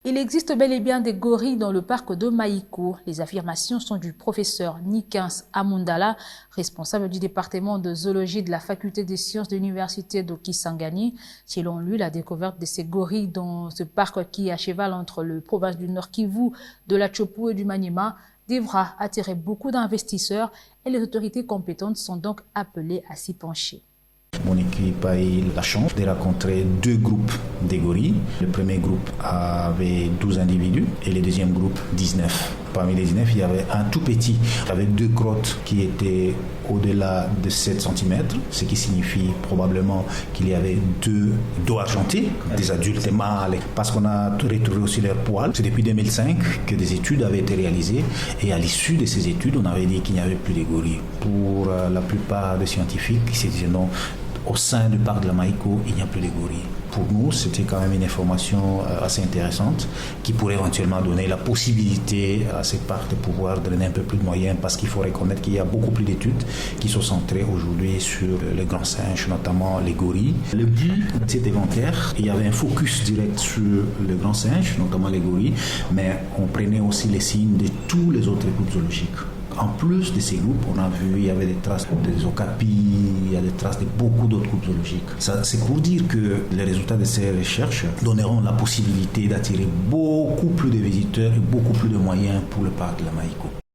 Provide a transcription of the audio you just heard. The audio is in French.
Il existe bel et bien des gorilles dans le parc de Maïko. Les affirmations sont du professeur Nikins Amundala, responsable du département de zoologie de la faculté des sciences de l'université de Kisangani. Selon lui, la découverte de ces gorilles dans ce parc qui est à cheval entre le province du Nord Kivu, de la Tchopo et du Maniema devra attirer beaucoup d'investisseurs et les autorités compétentes sont donc appelées à s'y pencher. Mon équipe a eu la chance de rencontrer deux groupes de gorilles. Le premier groupe avait 12 individus et le deuxième groupe 19. Parmi les 19, il y avait un tout petit avec deux crottes qui étaient au-delà de 7 cm, ce qui signifie probablement qu'il y avait deux dos argentés, des adultes mâles, parce qu'on a retrouvé aussi leurs poils. C'est depuis 2005 que des études avaient été réalisées et à l'issue de ces études, on avait dit qu'il n'y avait plus de gorilles. Pour la plupart des scientifiques, ils se disaient non, au sein du parc de la Maïko, il n'y a plus de gorilles. Pour nous, c'était quand même une information assez intéressante qui pourrait éventuellement donner la possibilité à ces parcs de pouvoir donner un peu plus de moyens parce qu'il faut reconnaître qu'il y a beaucoup plus d'études qui sont centrées aujourd'hui sur les grands singes, notamment les gorilles. Le but de cet inventaire, il y avait un focus direct sur les grands singes, notamment les gorilles, mais on prenait aussi les signes de tous les autres groupes zoologiques. En plus de ces groupes, on a vu il y avait des traces des okapis, il y a des traces de beaucoup d'autres groupes zoologiques. Ça, c'est pour dire que les résultats de ces recherches donneront la possibilité d'attirer beaucoup plus de visiteurs et beaucoup plus de moyens pour le parc de la Maïko.